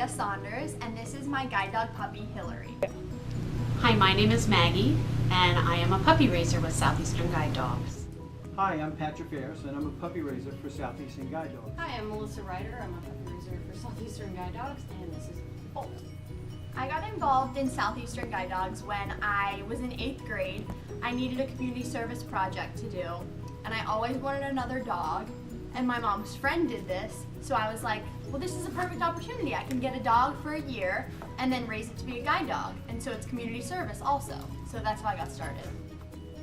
Maria Saunders, and this is my guide dog puppy, Hillary. Hi, my name is Maggie, and I am a puppy raiser with Southeastern Guide Dogs. Hi, I'm Patrick Ayers, and I'm a puppy raiser for Southeastern Guide Dogs. Hi, I'm Melissa Ryder. I'm a puppy raiser for Southeastern Guide Dogs, and this is Bolt. I got involved in Southeastern Guide Dogs when I was in 8th grade. I needed a community service project to do, and I always wanted another dog, and my mom's friend did this, so I was like, well, this is a perfect opportunity. I can get a dog for a year and then raise it to be a guide dog, and so it's community service also. So that's how I got started.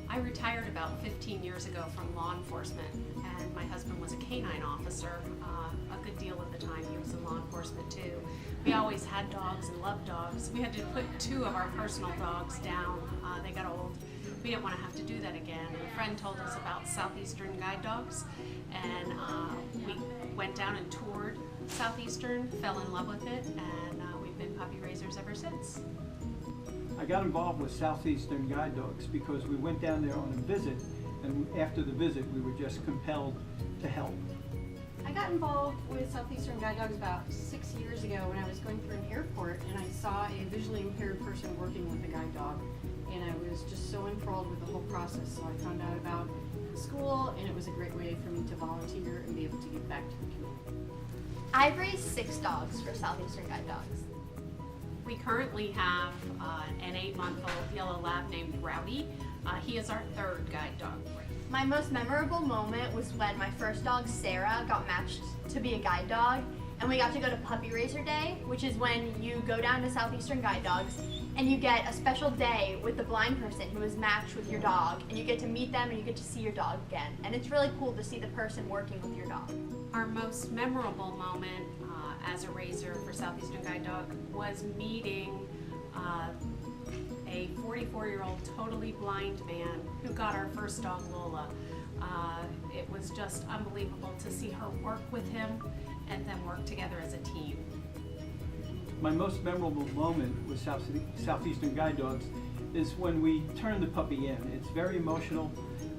I retired about 15 years ago from law enforcement, and my husband was a canine officer a good deal of the time. He was in law enforcement too. We always had dogs and loved dogs. We had to put 2 of our personal dogs down. They got old. We didn't want to have to do that again. And a friend told us about Southeastern Guide Dogs, and we went down and toured Southeastern, fell in love with it, and we've been puppy raisers ever since. I got involved with Southeastern Guide Dogs because we went down there on a visit, and after the visit we were just compelled to help. I got involved with Southeastern Guide Dogs about 6 years ago when I was going through an airport, and I saw a visually impaired person working with a guide dog, and I was just so enthralled with the whole process. So I found out about the school, and it was a great way for me to volunteer and be able to give back to the community. I've raised 6 dogs for Southeastern Guide Dogs. We currently have an 8-month-old yellow lab named Rowdy. He is our 3rd guide dog. My most memorable moment was when my first dog, Sarah, got matched to be a guide dog, and we got to go to Puppy Raiser Day, which is when you go down to Southeastern Guide Dogs and you get a special day with the blind person who is matched with your dog, and you get to meet them and you get to see your dog again. And it's really cool to see the person working with your dog. Our most memorable moment as a raiser for Southeastern Guide Dog was meeting a 44-year-old totally blind man who got our first dog, Lola. It was just unbelievable to see her work with him and then work together as a team. My most memorable moment with Southeastern Guide Dogs is when we turn the puppy in. It's very emotional,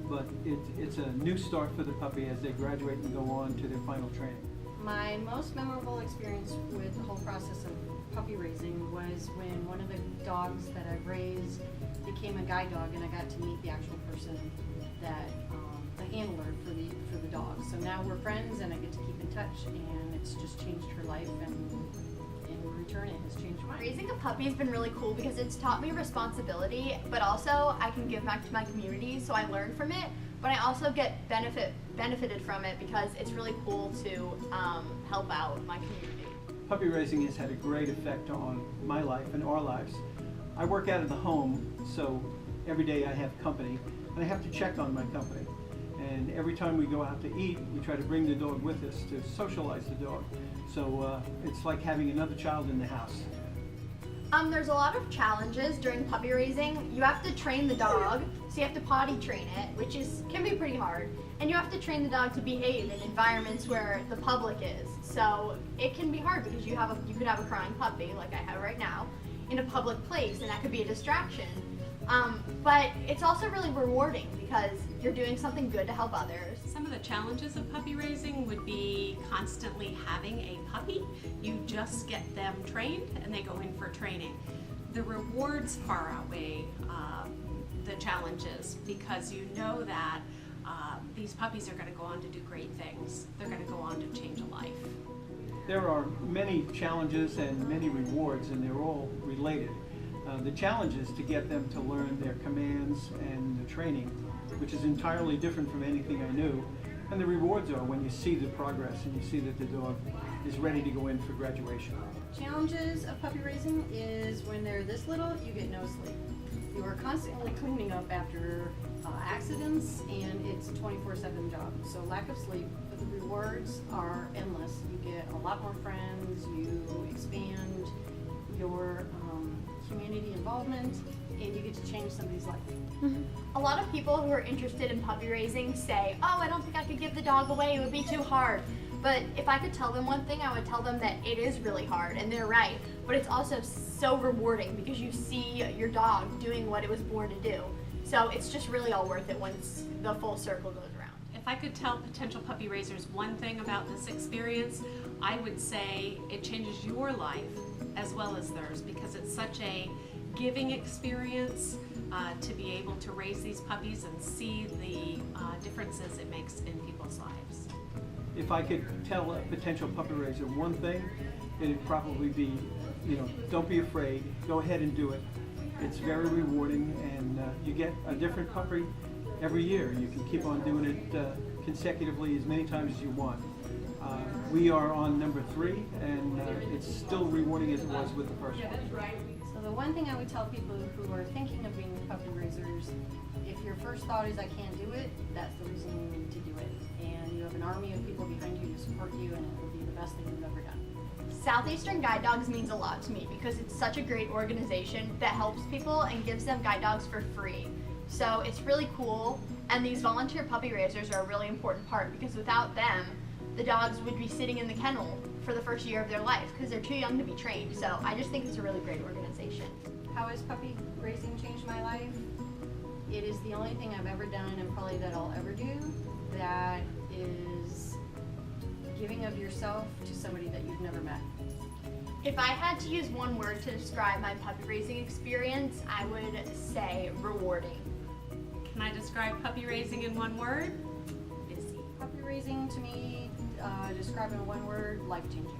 but it's a new start for the puppy as they graduate and go on to their final training. My most memorable experience with the whole process of puppy raising was when one of the dogs that I've raised became a guide dog, and I got to meet the actual person that the handler for the dog. So now we're friends, and I get to keep in touch, and it's just changed her life, and in return it has changed mine. Raising a puppy has been really cool because it's taught me responsibility, but also I can give back to my community, so I learn from it, but I also get benefited from it because it's really cool to help out my community. Puppy raising has had a great effect on my life and our lives. I work out of the home, so every day I have company, and I have to check on my company. And every time we go out to eat, we try to bring the dog with us to socialize the dog. So it's like having another child in the house. There's a lot of challenges during puppy raising. You have to train the dog, so you have to potty train it, which can be pretty hard. And you have to train the dog to behave in environments where the public is. So it can be hard because you could have a crying puppy, like I have right now, in a public place, and that could be a distraction. But it's also really rewarding because you're doing something good to help others. Some of the challenges of puppy raising would be constantly having a puppy. You just get them trained and they go in for training. The rewards far outweigh the challenges because you know that these puppies are going to go on to do great things. They're going to go on to change a life. There are many challenges and many rewards, and they're all related. The challenge is to get them to learn their commands and the training, which is entirely different from anything I knew. And the rewards are when you see the progress and you see that the dog is ready to go in for graduation. Challenges of puppy raising is when they're this little, you get no sleep. You are constantly cleaning up after accidents, and it's a 24/7 job. So lack of sleep, but the rewards are endless. You get a lot more friends, you expand your community involvement, and you get to change somebody's life. A lot of people who are interested in puppy raising say, oh, I don't think I could give the dog away, it would be too hard. But if I could tell them one thing, I would tell them that it is really hard, and they're right. But it's also so rewarding because you see your dog doing what it was born to do. So it's just really all worth it once the full circle goes around. If I could tell potential puppy raisers one thing about this experience, I would say it changes your life as well as theirs, because it's such a giving experience to be able to raise these puppies and see the differences it makes in people's lives. If I could tell a potential puppy raiser one thing, it'd probably be, don't be afraid, go ahead and do it. It's very rewarding, and you get a different puppy every year. You can keep on doing it consecutively as many times as you want. We are on number 3, and it's still rewarding as it was with the first one. So the one thing I would tell people who are thinking of being puppy raisers, if your first thought is I can't do it, that's the reason you need to do it. And you have an army of people behind you to support you, and it will be the best thing you've ever done. Southeastern Guide Dogs means a lot to me because it's such a great organization that helps people and gives them guide dogs for free. So it's really cool, and these volunteer puppy raisers are a really important part because without them, the dogs would be sitting in the kennel for the first year of their life because they're too young to be trained. So I just think it's a really great organization. How has puppy raising changed my life? It is the only thing I've ever done, and probably that I'll ever do, that is giving of yourself to somebody that you've never met. If I had to use one word to describe my puppy raising experience, I would say rewarding. Can I describe puppy raising in one word? Busy. Puppy raising to me, described in one word, life-changing.